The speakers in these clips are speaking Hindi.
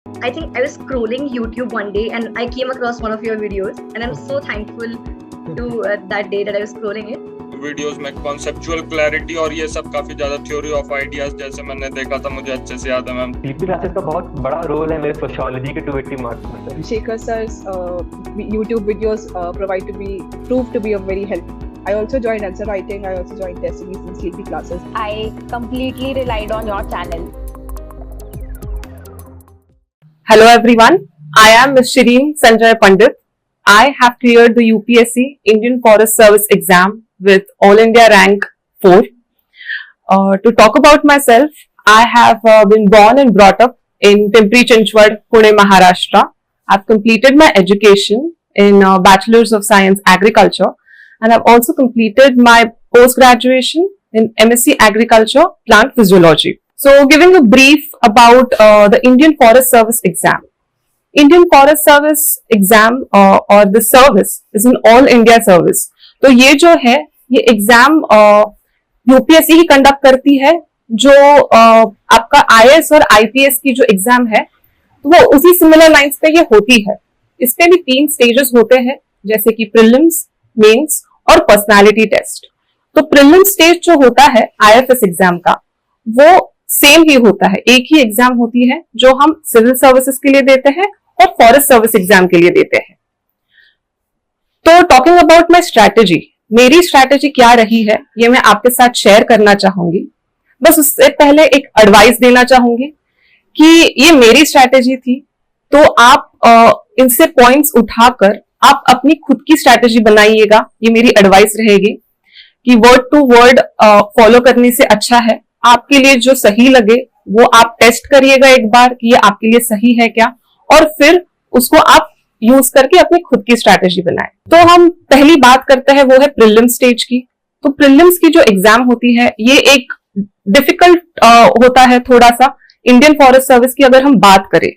I think I was scrolling YouTube one day and I came across one of your videos, and I'm so thankful to that day that I was scrolling it. Videos में कॉन्सेप्चुअल क्लैरिटी और ये सब काफी ज्यादा थ्योरी ऑफ आइडियाज जैसे मैंने देखा था, मुझे अच्छे से याद है मैम। पीपी क्लासेस का बहुत बड़ा रोल है मेरे सोशियोलॉजी के 280 मार्क्स में। Shekhar sir's YouTube videos proved to be of very help. I also joined answer writing. I also joined test series and sleepy classes. I completely relied on your channel. Hello everyone, I am Ms. Shireen Sanjay Pandit. I have cleared the UPSC Indian Forest Service exam with All India rank 4. To talk about myself, I have been born and brought up in Pimpri Chinchwad, Pune, Maharashtra. I've completed my education in Bachelor's of Science Agriculture, and I've also completed my post-graduation in MSc Agriculture Plant Physiology. So, giving a brief about the Indian Forest Service exam. Indian Forest Service exam or the service is an all India service. तो ये जो है ये एग्जाम यूपीएससी ही कंडक्ट करती है, जो आपका आईएएस और आईपीएस की जो एग्जाम है तो वो उसी सिमिलर लाइंस पे ये होती है। इसके भी 3 स्टेजेस होते हैं, जैसे कि प्रीलिम्स, मेंस और पर्सनालिटी टेस्ट। तो प्रीलिम्स स्टेज जो होता है आईएफएस एग्जाम का, वो सेम ही होता है, एक ही एग्जाम होती है जो हम सिविल सर्विसेज के लिए देते हैं और फॉरेस्ट सर्विस एग्जाम के लिए देते हैं। तो टॉकिंग अबाउट माय स्ट्रैटेजी, मेरी स्ट्रैटेजी क्या रही है ये मैं आपके साथ शेयर करना चाहूंगी। बस उससे पहले एक एडवाइस देना चाहूंगी कि ये मेरी स्ट्रैटेजी थी, तो आप इनसे पॉइंट्स उठाकर आप अपनी खुद की स्ट्रैटेजी बनाइएगा। ये मेरी एडवाइस रहेगी कि वर्ड टू वर्ड फॉलो करने से अच्छा है, आपके लिए जो सही लगे वो आप टेस्ट करिएगा एक बार कि ये आपके लिए सही है क्या, और फिर उसको आप यूज करके अपनी खुद की स्ट्रैटेजी बनाएं। तो हम पहली बात करते हैं वो है प्रीलिम्स स्टेज की। तो प्रीलिम्स की जो एग्जाम होती है ये एक डिफिकल्ट होता है थोड़ा सा इंडियन फॉरेस्ट सर्विस की अगर हम बात करें,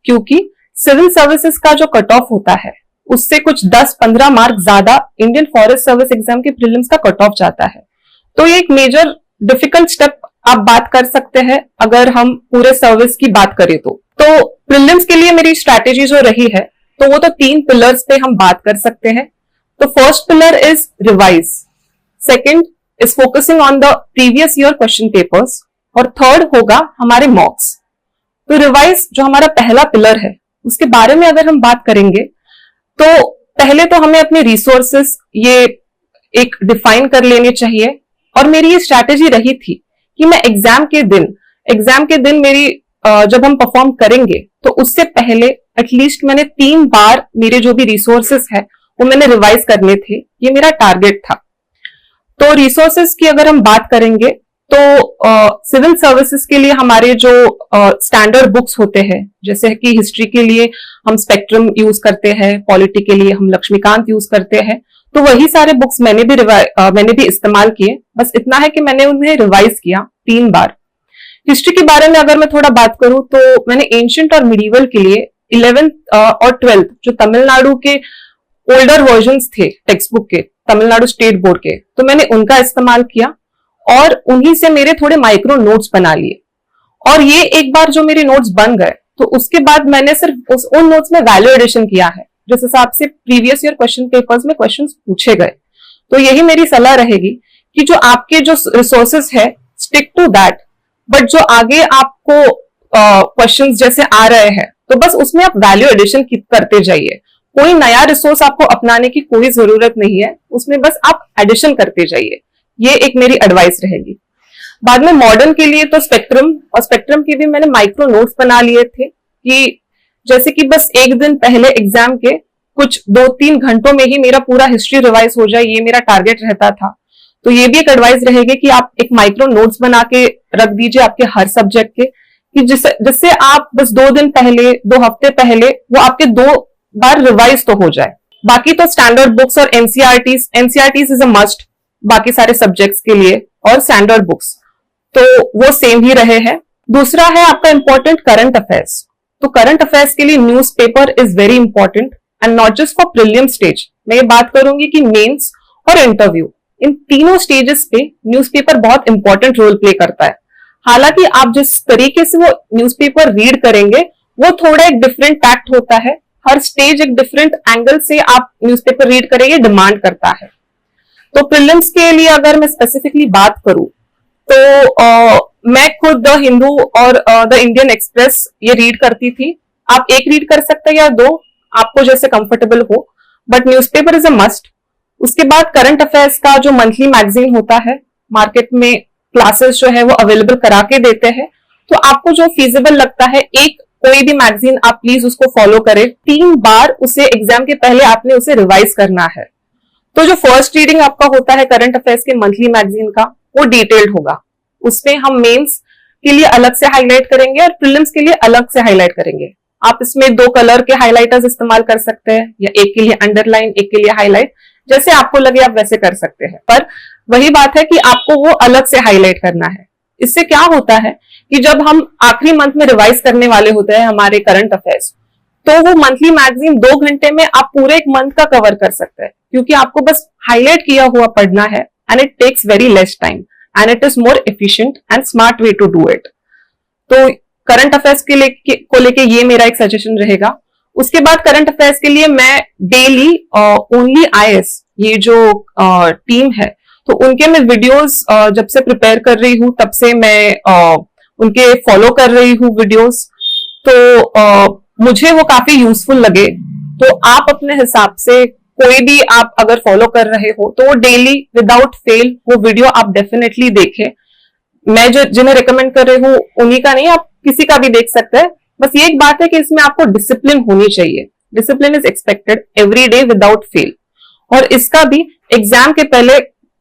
क्योंकि सिविल सर्विसेज का जो कट ऑफ होता है उससे कुछ 10-15 मार्क ज्यादा इंडियन फॉरेस्ट सर्विस एग्जाम के प्रीलिम्स का कट ऑफ जाता है। तो ये एक मेजर डिफिकल्ट स्टेप आप बात कर सकते हैं अगर हम पूरे सर्विस की बात करें तो प्रीलिम्स के लिए मेरी स्ट्रैटेजी जो रही है तो वो तो 3 पिलर्स पे हम बात कर सकते हैं। तो first pillar is revise, second is focusing on the previous year question papers, और थर्ड होगा हमारे मॉक्स। तो रिवाइज जो हमारा पहला पिलर है उसके बारे में अगर हम बात करेंगे तो पहले तो हमें अपने रिसोर्सेस ये एक डिफाइन कर लेने चाहिए, और मेरी ये स्ट्रैटेजी रही थी कि मैं एग्जाम के दिन मेरी जब हम परफॉर्म करेंगे तो उससे पहले एटलीस्ट मैंने 3 बार मेरे जो भी रिसोर्सेस है वो मैंने रिवाइज करने थे, ये मेरा टारगेट था। तो रिसोर्सेस की अगर हम बात करेंगे तो सिविल सर्विसेज के लिए हमारे जो स्टैंडर्ड बुक्स होते हैं, जैसे कि हिस्ट्री के लिए हम स्पेक्ट्रम यूज करते हैं, पॉलिटी के लिए हम लक्ष्मीकांत यूज करते हैं, तो वही सारे बुक्स मैंने भी इस्तेमाल किए। बस इतना है कि मैंने उन्हें रिवाइज किया 3 बार। हिस्ट्री के बारे में अगर मैं थोड़ा बात करूं तो मैंने एंशिएंट और मिडीवल के लिए 11th और 12th जो तमिलनाडु के ओल्डर वर्जन्स थे टेक्स्ट बुक के, तमिलनाडु स्टेट बोर्ड के, तो मैंने उनका इस्तेमाल किया और उन्हीं से मेरे थोड़े माइक्रो नोट्स बना लिए। और ये एक बार जो मेरे नोट्स बन गए तो उसके बाद मैंने सिर्फ उन नोट्स में वैल्यू एडिशन किया है जिस हिसाब से प्रीवियस ईयर क्वेश्चन पेपर्स में क्वेश्चंस पूछे गए। तो यही मेरी सलाह रहेगी कि जो आपके जो रिसोर्सेस है स्टिक टू दैट, बट जो आगे आपको क्वेश्चंस जैसे आ रहे हैं तो बस उसमें आप वैल्यू एडिशन करते जाइए। कोई नया रिसोर्स आपको अपनाने की कोई जरूरत नहीं है, उसमें बस आप एडिशन करते जाइए। ये एक मेरी एडवाइस रहेगी। बाद में मॉडर्न के लिए तो स्पेक्ट्रम के भी मैंने माइक्रो नोट्स बना लिए थे कि जैसे कि बस एक दिन पहले एग्जाम के कुछ 2-3 घंटों में ही मेरा पूरा हिस्ट्री रिवाइज हो जाए, ये मेरा टारगेट रहता था। तो ये भी एक एडवाइस रहेगी कि आप एक माइक्रो नोट्स बना के रख दीजिए आपके हर सब्जेक्ट के, कि जिससे आप बस 2 दिन पहले, 2 हफ्ते पहले वो आपके 2 बार रिवाइज तो हो जाए। बाकी तो स्टैंडर्ड बुक्स और एनसीईआरटीज इज अ मस्ट बाकी सारे सब्जेक्ट्स के लिए, और स्टैंडर्ड बुक्स तो वो सेम ही रहे हैं। दूसरा है आपका इंपॉर्टेंट करंट अफेयर्स। तो करंट अफेयर्स के लिए newspaper is very important and not just for prelim stage. मैं ये बात करूंगी कि मेंस और इंटरव्यू, इन तीनों स्टेजेस पे न्यूज़पेपर बहुत इंपॉर्टेंट रोल प्ले करता है। हालांकि आप जिस तरीके से वो न्यूज़पेपर रीड करेंगे वो थोड़ा एक डिफरेंट टैक्ट होता है, हर स्टेज एक डिफरेंट एंगल से आप न्यूज़पेपर रीड करें, ये डिमांड करता है। तो प्रीलिम्स के लिए अगर मैं स्पेसिफिकली बात करूं तो मैं खुद द हिंदू और द इंडियन एक्सप्रेस ये रीड करती थी। आप एक रीड कर सकते हैं या दो, आपको जैसे कंफर्टेबल हो, but newspaper is a must. उसके बाद करंट अफेयर्स का जो मंथली मैगजीन होता है, मार्केट में क्लासेस जो है वो अवेलेबल करा के देते हैं, तो आपको जो फीजिबल लगता है, एक कोई भी मैगजीन आप प्लीज उसको फॉलो करें। 3 बार उसे एग्जाम के पहले आपने उसे रिवाइज करना है। तो जो फर्स्ट रीडिंग आपका होता है करंट अफेयर्स के मंथली मैगजीन का, वो डिटेल्ड होगा। उसमें हम मेंस के लिए अलग से हाईलाइट करेंगे और प्रीलिम्स के लिए अलग से हाईलाइट करेंगे। आप इसमें 2 कलर के हाईलाइटर्स इस्तेमाल कर सकते हैं, या एक के लिए अंडरलाइन, एक के लिए हाईलाइट, जैसे आपको लगे आप वैसे कर सकते हैं। पर वही बात है कि आपको वो अलग से हाईलाइट करना है। इससे क्या होता है कि जब हम आखिरी मंथ में रिवाइज करने वाले होते हैं हमारे करंट अफेयर्स, तो वो मंथली मैगजीन 2 घंटे में आप पूरे एक मंथ का कवर कर सकते हैं, क्योंकि आपको बस हाईलाइट किया हुआ पढ़ना है, and it takes very less time and it is more efficient and smart way to do it. तो करंट अफेयर्स को लेके ये मेरा एक सजेशन रहेगा। उसके बाद करंट अफेयर्स के लिए मैं डेली ओनली IAS, ये जो टीम है, तो उनके मैं वीडियोस जब से प्रिपेयर कर रही हूँ तब से मैं उनके फॉलो कर रही हूँ वीडियोस। तो मुझे वो काफी यूजफुल लगे। तो आप अपने हिसाब से कोई भी आप अगर फॉलो कर रहे हो तो वो डेली विदाउट फेल वो वीडियो आप डेफिनेटली देखें। मैं जो जिन्हें रिकमेंड कर रही हूँ उन्हीं का नहीं, आप किसी का भी देख सकते हैं। बस ये एक बात है कि इसमें आपको डिसिप्लिन होनी चाहिए। Discipline is expected every day without fail. और इसका भी एग्जाम के पहले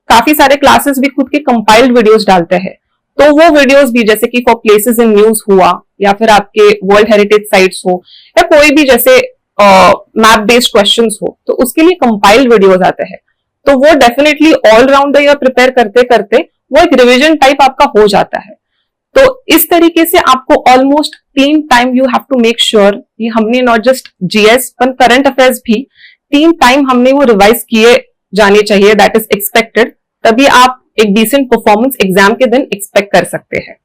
काफी सारे क्लासेस भी खुद के कंपाइल्ड वीडियोस डालते हैं, तो वो वीडियोस भी जैसे कि फॉर प्लेसेस इन न्यूज हुआ, या फिर आपके वर्ल्ड हेरिटेज साइट्स हो, या कोई भी जैसे मैप बेस्ड क्वेश्चंस हो, तो उसके लिए कंपाइल्ड वीडियोस आते हैं। तो वो definitely all round year prepare करते करते वो एक रिविजन टाइप आपका हो जाता है। तो इस तरीके से आपको almost 3 time you have to make sure कि हमने नॉट जस्ट जीएस पर करंट अफेयर्स भी 3 टाइम हमने वो रिवाइज किए जाने चाहिए, दैट इज एक्सपेक्टेड। तभी आप एक डिसेंट परफॉर्मेंस एग्जाम के दिन एक्सपेक्ट कर सकते हैं।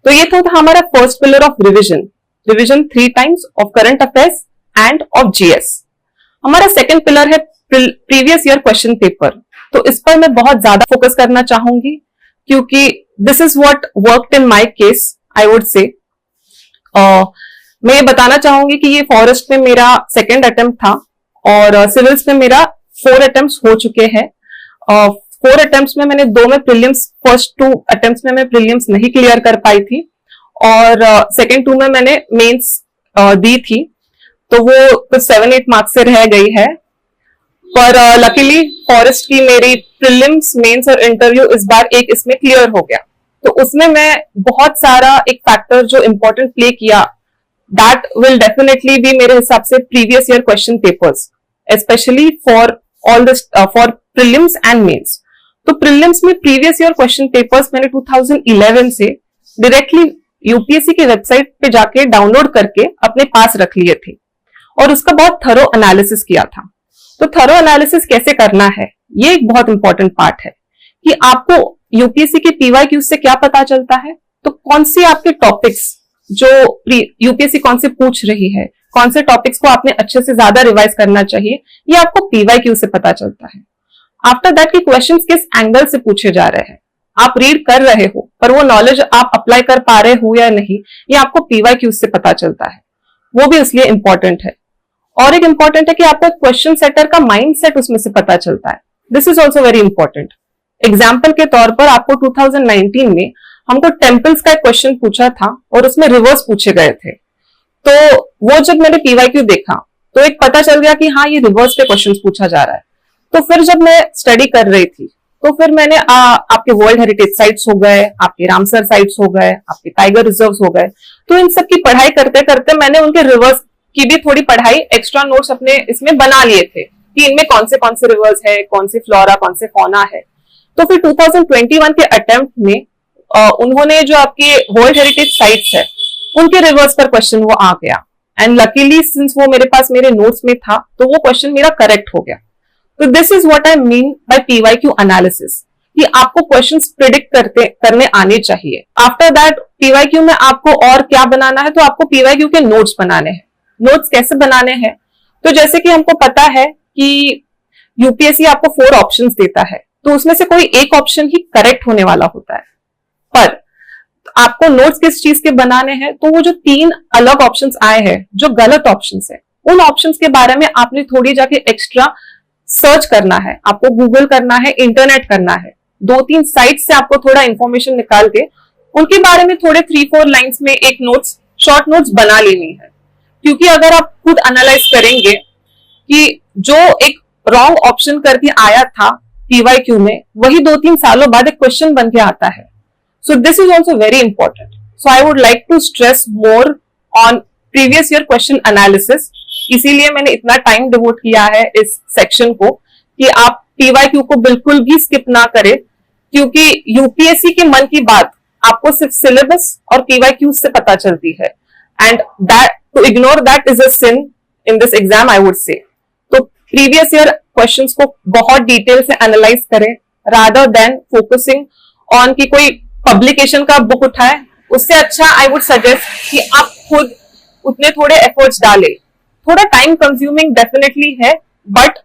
तो ये था हमारा first pillar of revision. Revision 3 times of current affairs end of GS. हमारा सेकंड पिलर है प्रीवियस ईयर क्वेश्चन पेपर। तो इस पर मैं बहुत ज्यादा फोकस करना चाहूंगी, क्योंकि this is what worked in my case, I would से। मैं ये बताना चाहूंगी कि ये फॉरेस्ट में मेरा सेकंड अटेम्प्ट था और सिविल्स में मेरा 4 अटेम्प्ट्स हो चुके हैं। 4 अटेम्प्ट्स में मैंने 2 में प्रीलिम्स, फर्स्ट 2 अटेम्प्ट्स में मैं प्रीलिम्स नहीं क्लियर कर पाई थी, और सेकंड 2 में मैंने मेंस दी थी, तो वो कुछ 7-8 मार्क्स से रह गई है। पर लकीली फॉरेस्ट की मेरी प्रीलिम्स, मेंस और इंटरव्यू इस बार एक इसमें क्लियर हो गया। तो उसमें मैं बहुत सारा एक फैक्टर जो इंपॉर्टेंट प्ले किया, दैट विल डेफिनेटली बी मेरे हिसाब से previous year question papers, specially for all this for prelims and mains. तो प्रीलिम्स में प्रीवियस ईयर क्वेश्चन पेपर्स मैंने 2011 से डायरेक्टली यूपीएससी की वेबसाइट पे जाके डाउनलोड करके अपने पास रख लिए थे, और उसका बहुत थरो एनालिसिस किया था। तो थरो एनालिसिस कैसे करना है, ये एक बहुत इंपॉर्टेंट पार्ट है कि आपको यूपीएससी के पीवाईक्यू से क्या पता चलता है। तो कौन से आपके टॉपिक्स जो यूपीएससी कौन से पूछ रही है, कौन से टॉपिक्स को आपने अच्छे से ज्यादा रिवाइज करना चाहिए, ये आपको पीवाईक्यू से पता चलता है। आफ्टर दैट कि क्वेश्चंस किस एंगल से पूछे जा रहे हैं, आप रीड कर रहे हो पर वो नॉलेज आप अप्लाई कर पा रहे हो या नहीं, ये आपको पीवाईक्यू से पता चलता है। वो भी इसलिए इंपॉर्टेंट है। और एक इंपॉर्टेंट है कि आपको क्वेश्चन सेटर का माइंड सेट उसमें से पता चलता है। This is also very important. Example के तौर पर आपको 2019 में हमको टेम्पल्स का एक क्वेश्चन पूछा था और उसमें रिवर्स पूछे गए थे। तो वो जब मैंने पीवाईक्यू देखा तो एक पता चल गया कि हाँ, ये रिवर्स पे क्वेश्चन पूछा जा रहा है। तो फिर जब मैं स्टडी कर रही थी तो फिर मैंने आपके वर्ल्ड हेरिटेज साइट्स हो गए, आपके रामसर साइट्स हो गए, आपके टाइगर रिजर्व्स हो गए, तो इन सब की पढ़ाई करते करते मैंने उनके रिवर्स की भी थोड़ी पढ़ाई, एक्स्ट्रा नोट्स अपने इसमें बना लिए थे कि इनमें कौन से रिवर्स है, कौन सी फ्लोरा, कौन से फौना है। तो फिर 2021 के अटेम्प्ट में उन्होंने जो आपके वर्ल्ड हेरिटेज साइट्स है उनके रिवर्स पर क्वेश्चन वो आ गया, एंड लकीली सिंस वो मेरे पास मेरे नोट्स में था तो वो क्वेश्चन मेरा करेक्ट हो गया। तो this is what I mean by PYQ analysis, कि आपको क्वेश्चंस प्रिडिक्ट करने आने चाहिए। आफ्टर दैट पीवाईक्यू में आपको और क्या बनाना है, तो आपको पीवाईक्यू के नोट्स बनाने हैं। नोट्स कैसे बनाने हैं, तो जैसे कि हमको पता है कि यूपीएससी आपको 4 ऑप्शंस देता है, तो उसमें से कोई एक ऑप्शन ही करेक्ट होने वाला होता है, पर आपको नोट्स किस चीज के बनाने हैं, तो वो जो 3 अलग ऑप्शंस आए हैं जो गलत ऑप्शंस है, उन ऑप्शंस के बारे में आपने थोड़ी जाके एक्स्ट्रा सर्च करना है, आपको गूगल करना है, इंटरनेट करना है, 2-3 साइट से आपको थोड़ा इंफॉर्मेशन निकाल के उनके बारे में थोड़े 3-4 लाइंस में एक नोट्स, शॉर्ट नोट्स बना लेनी है। क्योंकि अगर आप खुद एनालाइज करेंगे कि जो एक रॉन्ग ऑप्शन करके आया था पीवाईक्यू में, वही 2-3 सालों बाद एक क्वेश्चन बन के आता है। So this is also very important. So I would like to stress more on previous year question analysis. इसीलिए मैंने इतना टाइम डिवोट किया है इस सेक्शन को कि आप पीवाईक्यू को बिल्कुल भी स्किप ना करें, क्योंकि यूपीएससी के मन की बात आपको सिर्फ सिलेबस और पीवाईक्यू से पता चलती है, and that to ignore that is a sin in this exam, I would say. तो प्रीवियस ईयर क्वेश्चंस को बहुत डिटेल से एनालाइज करें, रादर देन फोकसिंग ऑन कि कोई पब्लिकेशन का बुक उठाए। उससे अच्छा आई वुड सजेस्ट कि आप खुद उतने थोड़े एफर्ट्स डालें। थोड़ा टाइम कंज्यूमिंग डेफिनेटली है, but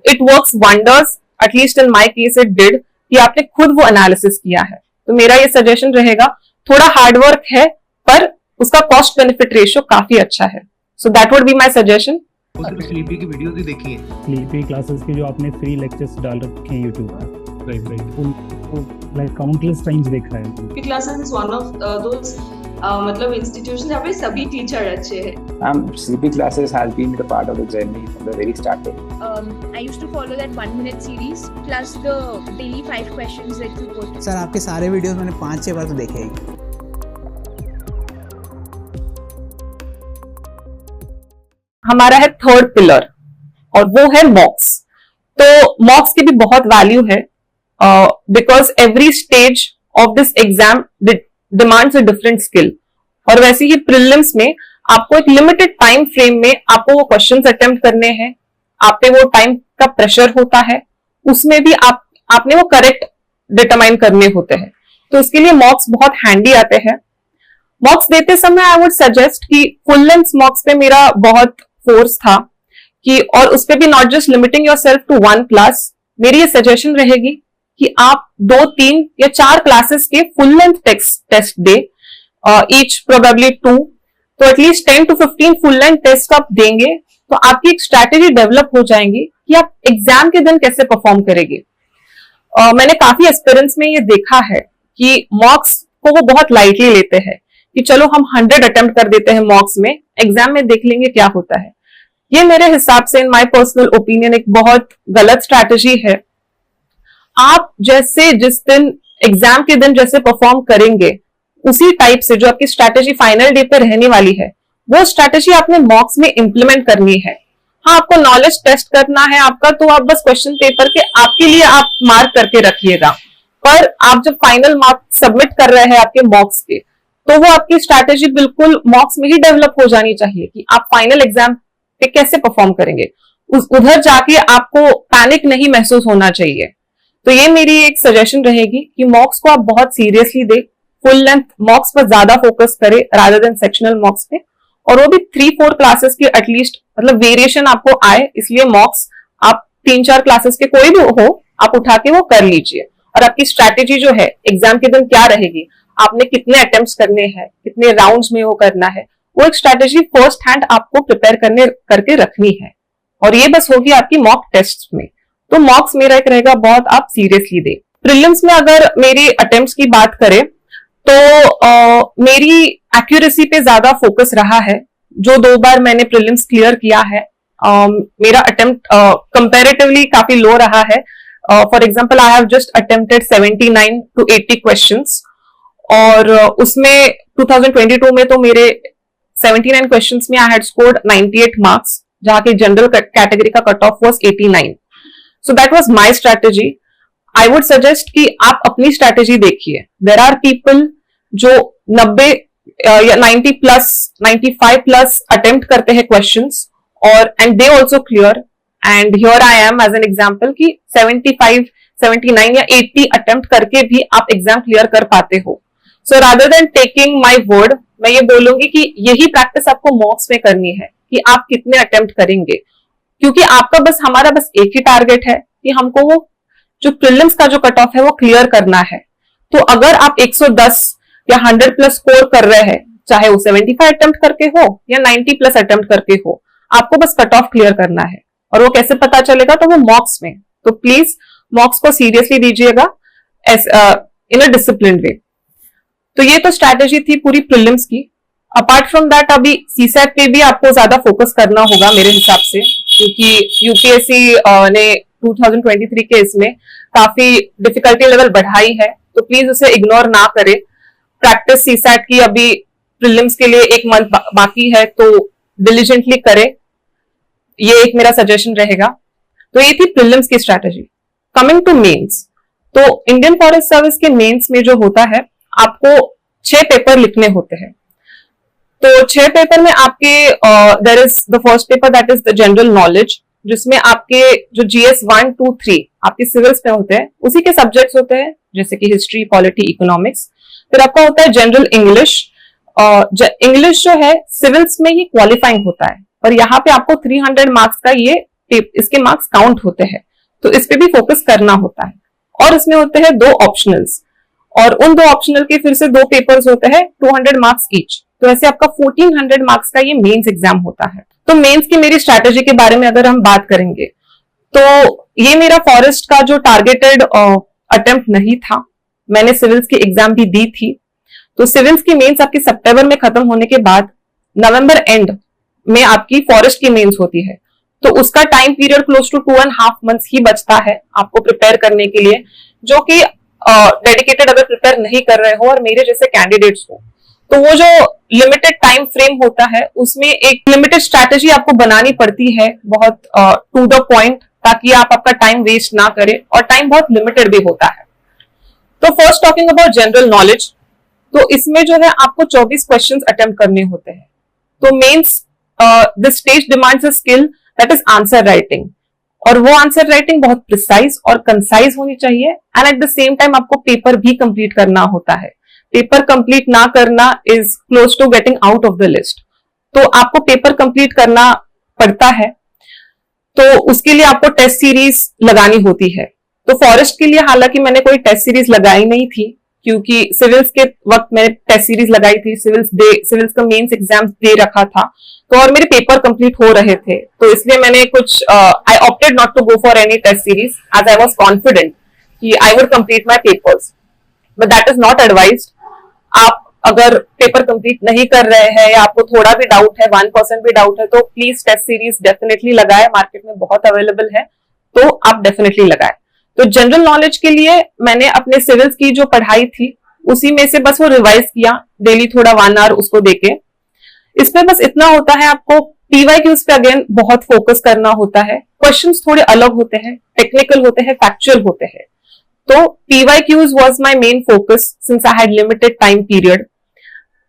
it works wonders, at least in my case it did, कि आपने खुद वो एनालिसिस किया है। तो मेरा ये सजेशन रहेगा, थोड़ा हार्डवर्क है पर उसका कॉस्ट बेनिफिट रेशियो काफी अच्छा है। So that would be my suggestion. Sleepy की वीडियो भी देखी है, स्लीपी क्लासेस के जो आपने फ्री लेक्चर्स डाल रखे हैं यूट्यूब पर, राइट, उनको लाइक काउंटलेस टाइम्स देखा है। Sleepy classes is one of those मतलब इंस्टीट्यूशन जहाँ पे सभी टीचर अच्छे हैं। Sleepy classes has been a part of the journey from the very starting. I used to follow that 1-minute series plus the daily 5 questions that you put. Sir आपके सारे वीडियोस मैंने 5-6 बार तो देखे हैं। हमारा है थर्ड पिलर और वो है मॉक्स। तो मॉक्स की भी बहुत वैल्यू है, because every stage of this exam demands a different skill. और वैसे ही प्रीलिम्स में आपको एक लिमिटेड टाइम फ्रेम में आपको वो क्वेश्चंस अटेम्प्ट करने हैं, आप पे वो टाइम का प्रेशर होता है, उसमें भी आपने वो करेक्ट डिटरमाइन करने होते हैं। तो उसके लिए मॉक्स बहुत हैंडी आते हैं। मॉक्स देते समय आई वुड सजेस्ट कि फुल लेंथ मॉक्स पे मेरा बहुत फोर्स था कि, और उस पे भी not just limiting yourself to 1+, मेरी ये सजेशन रहेगी कि आप 2-3 या 4 क्लासेस के फुल लेंथ टेस्ट दे, ईच प्रोबेबली 2, तो at least 10 to 15 full length test आप देंगे तो आपकी एक स्ट्रैटेजी डेवलप हो जाएंगी कि आप एग्जाम के दिन कैसे परफॉर्म करेंगे। मैंने काफी एक्सपीरियंस में ये देखा है कि मॉक्स को वो बहुत लाइटली लेते हैं कि चलो हम 100 अटेम्प्ट कर देते हैं मॉक्स में, एग्जाम में देख लेंगे क्या होता है। ये मेरे हिसाब से इन माय पर्सनल ओपिनियन एक बहुत गलत स्ट्रैटेजी है। आप जैसे जिस दिन एग्जाम के दिन जैसे परफॉर्म करेंगे उसी टाइप से जो आपकी स्ट्रैटेजी फाइनल डे पे रहने वाली है, वो स्ट्रैटेजी आपने मॉक्स में इंप्लीमेंट करनी है। हाँ, आपको नॉलेज टेस्ट करना है आपका, तो आप बस क्वेश्चन पेपर के आपके लिए आप मार्क करके रखिएगा, पर आप जब फाइनल मार्क सबमिट कर रहे हैं आपके मॉक्स के, तो वो आपकी स्ट्रैटेजी बिल्कुल मॉक्स में ही डेवलप हो जानी चाहिए कि आप फाइनल एग्जाम पे कैसे परफॉर्म करेंगे। उधर जाके आपको पैनिक नहीं महसूस होना चाहिए। तो ये मेरी एक सजेशन रहेगी कि मॉक्स को आप बहुत सीरियसली दे, फुल लेंथ मॉक्स पर ज्यादा फोकस करे रादर देन सेक्शनल मॉक्स पे, और वो भी 3-4 क्लासेस के एटलीस्ट, मतलब वेरिएशन आपको आए, इसलिए मॉक्स आप 3-4 क्लासेस के कोई भी हो आप उठा के वो कर लीजिए। और आपकी स्ट्रैटेजी जो है एग्जाम के दिन क्या रहेगी, आपने कितने अटेम्प्ट्स करने हैं, कितने राउंड्स में वो करना है, वो एक स्ट्रैटेजी फर्स्ट हैंड आपको प्रिपेयर करके रखनी है। और ये बस होगी आपकी मॉक टेस्ट में। तो मॉक्स मेरा एक रहेगा बहुत आप सीरियसली दे। प्रीलिम्स में अगर मेरी अटेम्प्ट्स की बात करें तो मेरी एक्यूरेसी पे ज्यादा फोकस रहा है। जो 2 बार मैंने प्रीलिम्स क्लियर किया है, मेरा अटेम्प्ट कंपैरेटिवली काफी लो रहा है। For example I have just attempted 79 to 80 questions, और उसमें 2022 में तो मेरे 79 क्वेश्चंस में आई हैड स्कोर्ड 98 मार्क्स, जहां की जनरल कैटेगरी का cut off was 89। So that was my strategy. I would suggest कि आप अपनी स्ट्रैटेजी देखिए। देयर आर पीपल जो 90 या 90+, 95+ अटेम्प्ट करते हैं क्वेश्चंस, और and they also clear, and here I am as an example कि 75 79 या 80 अटेम्प्ट करके भी आप एग्जाम क्लियर कर पाते हो. So rather than taking my word, मैं ये बोलूंगी कि यही प्रैक्टिस आपको मॉक्स में करनी है कि आप कितने अटेम्प्ट करेंगे, क्योंकि आपका बस हमारा बस एक ही टारगेट है कि हमको वो जो प्रीलिम्स का जो कट ऑफ है वो क्लियर करना है. तो अगर आप 110 या 100 प्लस स्कोर कर रहे हैं, चाहे वो 75 अटेम्प्ट करके हो या 90 प्लस अटेम्प्ट करके हो, आपको बस कट ऑफ क्लियर करना है. और वो कैसे पता चलेगा, तो वो मॉक्स में. तो प्लीज मॉक्स को सीरियसली दीजिएगा इन अ डिसिप्लिन वे. तो ये तो स्ट्रैटेजी थी पूरी प्रीलिम्स की. अपार्ट फ्रॉम दैट अभी सीसैट पे भी आपको ज्यादा फोकस करना होगा मेरे हिसाब से, क्योंकि यूपीएससी ने 2023 के इसमें काफी डिफिकल्टी लेवल बढ़ाई है. तो प्लीज उसे इग्नोर ना करें. प्रैक्टिस सीसैट की अभी प्रीलिम्स के लिए 1 मंथ बाकी है, तो डिलीजेंटली करें. ये एक मेरा सजेशन रहेगा. तो ये थी प्रीलिम्स की स्ट्रैटेजी. कमिंग टू मेंस, तो इंडियन फॉरेस्ट सर्विस के मेंस में जो होता है, आपको 6 पेपर लिखने होते हैं. तो 6 पेपर में आपके there is the first paper that is the general knowledge, जिसमें आपके जो GS 1, 2, 3 आपके सिविल्स में होते हैं, उसी के सब्जेक्ट्स होते हैं, जैसे कि हिस्ट्री, पॉलिटी, इकोनॉमिक्स. फिर आपका होता है जनरल इंग्लिश. इंग्लिश जो है सिविल्स में ये क्वालिफाइंग होता है, और यहाँ पे आपको 300 मार्क्स का इसके मार्क्स काउंट होते हैं. तो इस पे भी फोकस करना होता है. और इसमें होते हैं 2 ऑप्शनल्स, और उन 2 ऑप्शनल के फिर से 2 पेपर्स होते हैं 200 मार्क्स ईच. तो ऐसे आपका 1400 मार्क्स का ये मेंस एग्जाम होता है. तो मेंस की मेरी स्ट्रैटेजी के बारे में अगर हम बात करेंगे, तो ये मेरा फॉरेस्ट का जो टारगेटेड अटेम्प्ट नहीं था. मैंने सिविल्स की एग्जाम भी दी थी. तो सिविल्स की मेंस आपकी सितंबर में खत्म होने के बाद नवंबर एंड में आपकी फॉरेस्ट की मेंस होती है. तो उसका time period close to 2.5 months ही बचता है आपको प्रिपेयर करने के लिए, जो कि डेडिकेटेड अगर प्रिपेयर नहीं कर रहे हो और मेरे जैसे कैंडिडेट्स हो, तो वो जो लिमिटेड टाइम फ्रेम होता है, उसमें एक लिमिटेड स्ट्रैटेजी आपको बनानी पड़ती है, बहुत टू द पॉइंट, ताकि आप आपका टाइम वेस्ट ना करें. और टाइम बहुत लिमिटेड भी होता है. तो first talking about general knowledge, तो इसमें जो है आपको 24 क्वेश्चंस अटेम्प्ट करने होते हैं. तो mains this stage demands a skill that is answer writing, और वो आंसर राइटिंग बहुत प्रिसाइज और कंसाइज होनी चाहिए. And at the same time आपको पेपर भी कंप्लीट करना होता है. पेपर कंप्लीट ना करना is close to getting out of the list. तो आपको पेपर कंप्लीट करना पड़ता है. तो उसके लिए आपको टेस्ट सीरीज लगानी होती है. तो फॉरेस्ट के लिए हालांकि मैंने कोई टेस्ट सीरीज लगाई नहीं थी, क्योंकि सिविल्स के वक्त मैंने टेस्ट सीरीज लगाई थी. सिविल्स का मेंस एग्जाम दे रखा था, तो और मेरे पेपर कंप्लीट हो रहे थे. तो इसलिए मैंने कुछ I opted not to go for any test series as I was confident कि I would complete my papers. But that is not advised. आप अगर पेपर कंप्लीट नहीं कर रहे हैं या आपको थोड़ा भी डाउट है, 1% भी डाउट है, तो प्लीज टेस्ट सीरीज डेफिनेटली लगाए. मार्केट में बहुत अवेलेबल है, तो आप डेफिनेटली लगाए. तो जनरल नॉलेज के लिए मैंने अपने सिविल्स की जो पढ़ाई थी, उसी में से बस वो रिवाइज किया डेली, थोड़ा 1 आवर उसको देके. इसमें बस इतना होता है, आपको PYQs पे अगेन बहुत फोकस करना होता है. क्वेश्चंस थोड़े अलग होते हैं, टेक्निकल होते हैं, फैक्चुअल होते हैं. तो PYQs was my main focus since I had limited time period.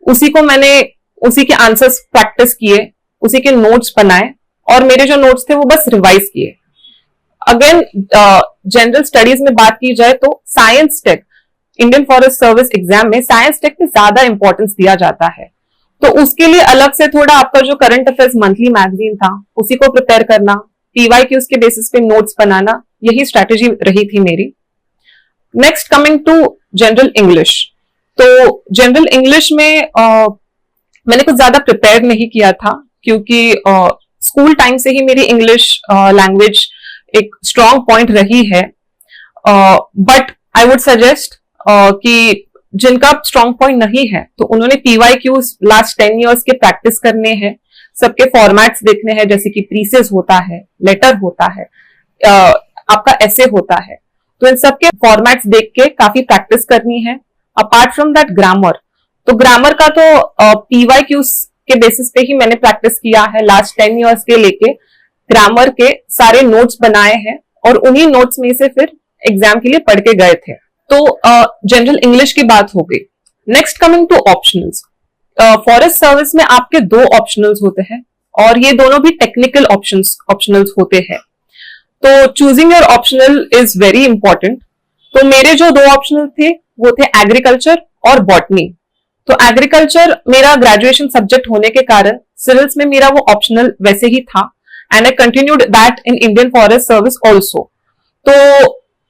उसी के आंसर्स प्रैक्टिस किए, उसी के नोट्स बनाए, और मेरे जो नोट्स थे वो बस रिवाइज किए. अगेन जनरल स्टडीज में बात की जाए तो science tech, Indian forest service exam में साइंस टेक में ज्यादा इंपॉर्टेंस दिया जाता है. तो उसके लिए अलग से थोड़ा आपका जो करंट अफेयर्स मंथली मैगजीन था, उसी को प्रिपेयर करना, PYQs के बेसिस पे नोट्स बनाना, यही स्ट्रैटेजी रही थी मेरी. Next coming to general English. तो जनरल इंग्लिश में मैंने कुछ ज्यादा प्रिपेयर नहीं किया था, क्योंकि स्कूल टाइम से ही मेरी इंग्लिश लैंग्वेज एक स्ट्रॉन्ग पॉइंट रही है. बट आई वुड सजेस्ट कि जिनका स्ट्रॉन्ग पॉइंट नहीं है, तो उन्होंने PYQs लास्ट 10 इयर्स के प्रैक्टिस करने हैं. सबके फॉर्मेट्स देखने हैं, जैसे कि प्रीसेस होता है, लेटर होता है, आपका ऐसे होता है. तो इन सबके फॉर्मेट्स देख के काफी प्रैक्टिस करनी है. अपार्ट फ्रॉम दैट ग्रामर, तो ग्रामर का तो PYQs के बेसिस पे ही मैंने प्रैक्टिस किया है. लास्ट 10 इयर्स के लेके ग्रामर के सारे नोट्स बनाए हैं, और उन्हीं नोट्स में से फिर एग्जाम के लिए पढ़ के गए थे. तो जनरल इंग्लिश की बात हो गई. Next coming to optionals. Forest service में आपके 2 ऑप्शनल्स होते हैं, और ये दोनों भी टेक्निकल ऑप्शनल्स होते हैं. तो choosing your optional is very important. तो मेरे जो 2 ऑप्शनल थे वो थे एग्रीकल्चर और बॉटनी। तो एग्रीकल्चर मेरा ग्रेजुएशन सब्जेक्ट होने के कारण सिविल्स में मेरा वो ऑप्शनल वैसे ही था, and I continued that in Indian forest service also. तो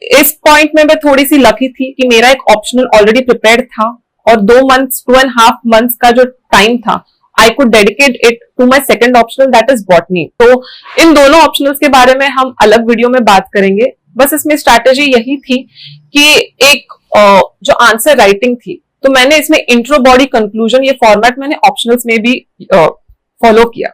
इस पॉइंट में मैं थोड़ी सी लकी थी कि मेरा एक ऑप्शनल ऑलरेडी प्रिपेयर्ड था, और 2.5 मंथ्स का जो टाइम था I could dedicate it to my second optional, that is botany. तो इन दोनों ऑप्शनल्स के बारे में हम अलग वीडियो में बात करेंगे। बस इसमें स्ट्रैटेजी यही थी कि एक जो आंसर राइटिंग थी, तो मैंने इसमें इंट्रो बॉडी कंक्लूजन ये फॉर्मेट मैंने ऑप्शनल्स में भी फॉलो किया।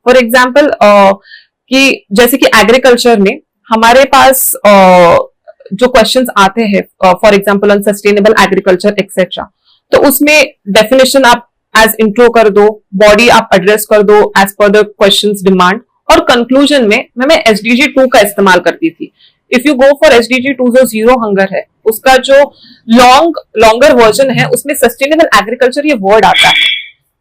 फॉर एग्जाम्पल कि जैसे कि एग्रीकल्चर में हमारे पास जो क्वेश्चंस आते हैं for example on sustainable agriculture etcetera, तो उसमें डेफिनेशन आप एज इंट्रो कर दो, बॉडी आप एड्रेस कर दो as per the questions demand, और कंक्लूजन में मैं SDG 2 का इस्तेमाल करती थी। If you go for SDG 2 जो जीरो हंगर है, उसका जो लॉन्गर वर्जन है उसमें सस्टेनेबल एग्रीकल्चर ये वर्ड आता है।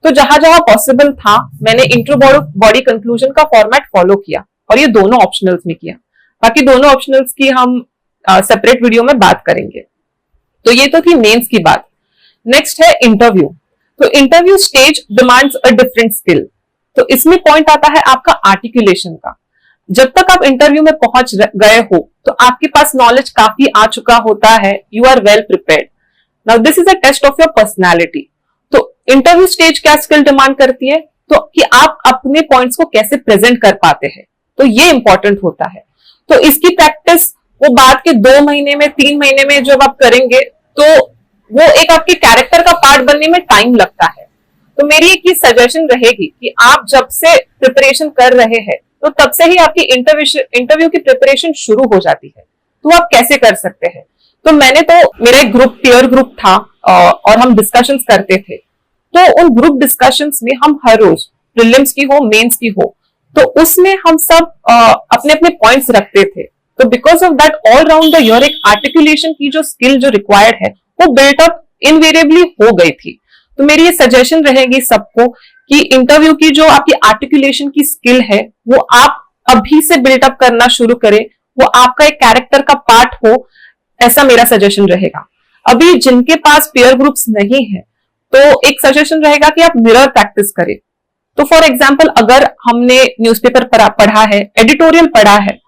तो जहां जहां पॉसिबल था मैंने इंट्रो बॉडी कंक्लूजन का फॉर्मेट फॉलो किया, और ये दोनों ऑप्शनल्स में किया। बाकी दोनों ऑप्शनल्स की हम सेपरेट वीडियो में बात करेंगे। तो ये तो थी मेंस की बात। नेक्स्ट है इंटरव्यू। तो interview stage demands a different skill. तो इसमें पॉइंट आता है आपका आर्टिकुलेशन का। जब तक आप इंटरव्यू में पहुंच गए हो तो आपके पास नॉलेज काफी आ चुका होता है, you are well prepared. Now this is a test of your personality. तो इंटरव्यू स्टेज क्या स्किल डिमांड करती है, तो कि आप अपने पॉइंट्स को कैसे प्रेजेंट कर पाते हैं, तो ये इंपॉर्टेंट होता है। तो इसकी प्रैक्टिस वो बाद के 2 महीने में 3 महीने में जब आप करेंगे तो वो एक आपके कैरेक्टर का पार्ट बनने में टाइम लगता है। तो मेरी एक ये सजेशन रहेगी कि आप जब से प्रिपरेशन कर रहे हैं तो तब से ही आपकी इंटरव्यू की प्रिपरेशन शुरू हो जाती है। तो आप कैसे कर सकते हैं, तो मैंने तो मेरा एक ग्रुप पीयर ग्रुप था और हम डिस्कशंस करते थे। तो उन ग्रुप डिस्कशंस में हम हर रोज प्रीलिम्स की हो मेंस की हो तो उसमें हम सब अपने अपने पॉइंट्स रखते थे। तो because of that all round the year एक आर्टिकुलेशन की जो स्किल जो रिक्वायर्ड है वो बिल्ट अप इनवेरिएबली हो गई थी। तो मेरी ये सजेशन रहेगी सबको कि इंटरव्यू की जो आपकी आर्टिकुलेशन की स्किल है वो आप अभी से बिल्टअप करना शुरू करें, वो आपका एक कैरेक्टर का पार्ट हो, ऐसा मेरा सजेशन रहेगा। अभी जिनके पास पेयर ग्रुप्स नहीं है तो एक सजेशन रहेगा कि आप मिरर प्रैक्टिस करें। तो फॉर एग्जाम्पल अगर हमने न्यूज़पेपर पढ़ा है, एडिटोरियल पढ़ा है,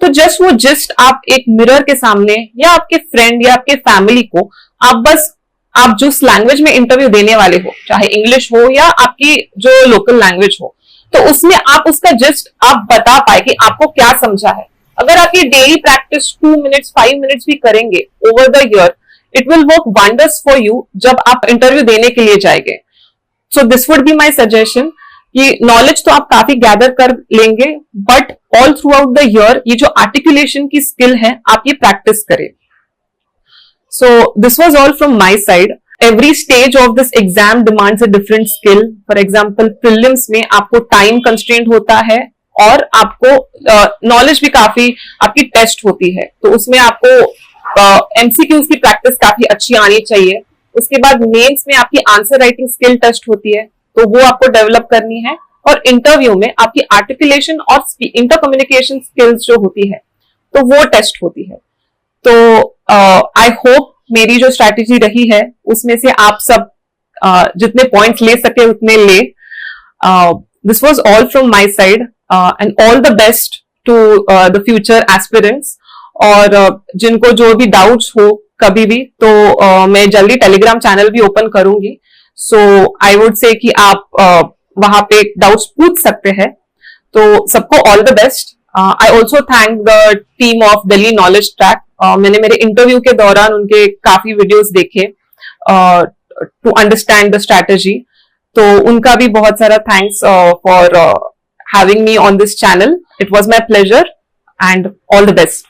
तो जस्ट आप एक मिरर के सामने या आपके फ्रेंड या आपके फैमिली को आप जो लैंग्वेज में इंटरव्यू देने वाले हो, चाहे इंग्लिश हो या आपकी जो लोकल लैंग्वेज हो, तो उसमें आप उसका जस्ट आप बता पाए कि आपको क्या समझा है। अगर आप ये डेली प्रैक्टिस 2 मिनट्स 5 मिनट्स भी करेंगे over the year, it will work wonders for you जब आप इंटरव्यू देने के लिए जाएंगे। So this would be my suggestion कि नॉलेज तो आप काफी गैदर कर लेंगे, but all through out the year ये जो आर्टिकुलेशन की स्किल है आप ये प्रैक्टिस करें। So this was all from my side. Every stage of this exam demands a different skill. For example, prelims में आपको time constraint होता है और आपको knowledge भी काफी आपकी टेस्ट होती है, तो उसमें आपको MCQs की प्रैक्टिस काफी अच्छी आनी चाहिए। उसके बाद मेंस में आपकी आंसर राइटिंग स्किल टेस्ट होती है, तो वो आपको डेवलप करनी है, और इंटरव्यू में आपकी आर्टिकुलेशन और इंटर कम्युनिकेशन स्किल्स जो होती है तो वो टेस्ट होती है। तो आई होप मेरी जो स्ट्रैटेजी रही है उसमें से आप सब जितने पॉइंट्स ले सके उतने ले। This was all from my side and all the best to the future aspirants. और जिनको जो भी डाउट्स हो कभी भी, तो मैं जल्दी टेलीग्राम चैनल भी ओपन करूंगी, सो आई वुड से कि आप वहां पे डाउट्स पूछ सकते हैं। तो सबको all the best. I also thank the team of Delhi knowledge track. मैंने मेरे इंटरव्यू के दौरान उनके काफी वीडियोस देखे टू अंडरस्टैंड द स्ट्रैटेजी, तो उनका भी बहुत सारा thanks for having me on this channel. It was my pleasure and all the best.